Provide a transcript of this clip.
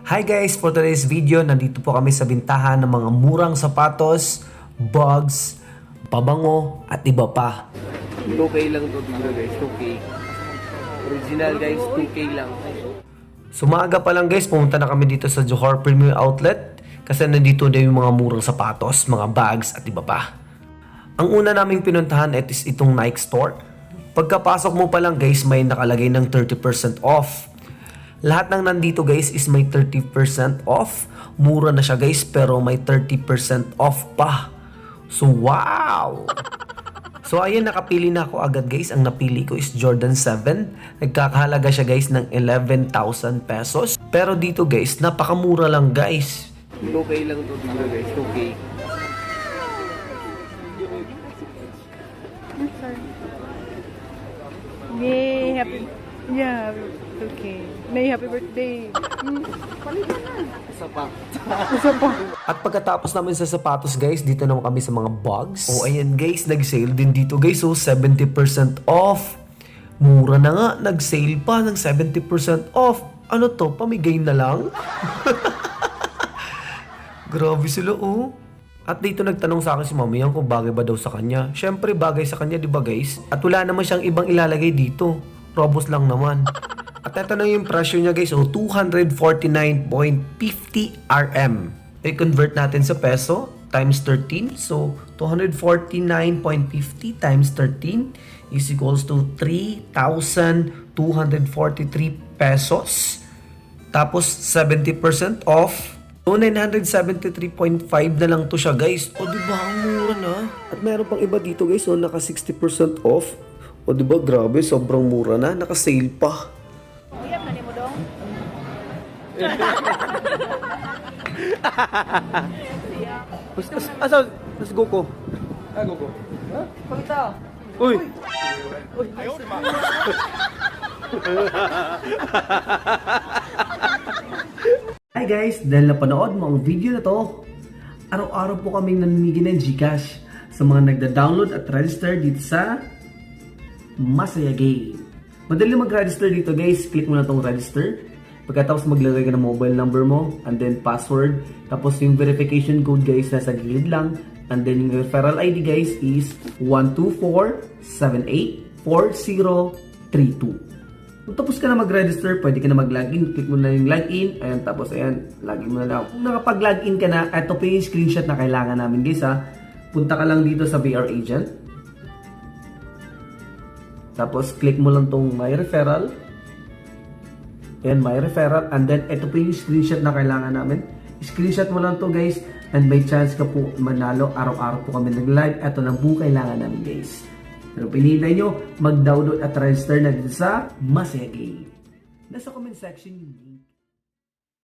Hi guys! For today's video, nandito po kami sa bintahan ng mga murang sapatos, bags, pabango, at iba pa. 2K lang to dito guys, 2K. Original guys, 2K lang. Sumaga pa lang guys, pumunta na kami dito sa Johor Premier Outlet kasi nandito na yung mga murang sapatos, mga bags, at iba pa. Ang una naming pinuntahan is itong Nike store. Pagkapasok mo pa lang guys, may nakalagay ng 30% off. Lahat ng nandito guys is may 30% off. Mura na siya guys pero may 30% off pa. So wow! So ayun, nakapili na ako agad guys. Ang napili ko is Jordan 7. Nagkakahalaga siya guys ng 11,000 pesos. Pero dito guys, napakamura lang guys. 2K lang to dito guys, 2K. Yay! Happy... Yeah, okay. Nay, happy birthday. Palitan na. Isa pa. Isa pa. At pagkatapos namin sa sapatos guys, dito naman kami sa mga bags. Oh ayan guys, nag-sale din dito guys. So 70% off. Mura na nga, nag-sale pa ng 70% off. Ano to, pamigay na lang? Grabe sila oh. At dito nagtanong sa akin si Mami yan kung bagay ba daw sa kanya. Syempre bagay sa kanya, di ba guys? At wala naman siyang ibang ilalagay dito. Robos lang naman. At ito na yung presyo niya guys. So 249.50 RM. I-convert natin sa peso times 13. So 249.50 times 13 is equals to 3,243 pesos. Tapos 70% off. So, 973.5 na lang to siya, guys. O, diba? Ang mura na. At meron pang iba dito, guys. So, naka 60% off. O, diba? Grabe. Sobrang mura na. Naka-sale pa. Kuya, mani mo dong? Asa? Let's go ko. Go ko. Ha? Pagkita. Uy! Hi guys! Dahil napanood mo ang video na to, araw-araw po kaming namimigay ng Gcash sa mga nagda-download at register dito sa Masaya Game. Madali mag-register dito guys. Click mo na itong register. Pagkatapos maglagay ka ng mobile number mo and then password. Tapos yung verification code guys nasa gilid lang. And then yung referral ID guys is 124784032. Kung tapos ka na mag-register, pwede ka na mag-login. Click mo na yung login. Ayan, tapos ayan, login mo na lang. Kung nakapag-login ka na, ito pa yung screenshot na kailangan namin guys ha. Punta ka lang dito sa VR Agent. Tapos click mo lang tong My Referral. Ayan, My Referral. And then, ito pa yung screenshot na kailangan namin. Screenshot mo lang to guys. And may chance ka po manalo. Araw-araw po kami nag-live. Ito na po kailangan namin guys. Pero pinihintay nyo, mag-download at register na dito sa Masaya Game. Nasa comment section yung link.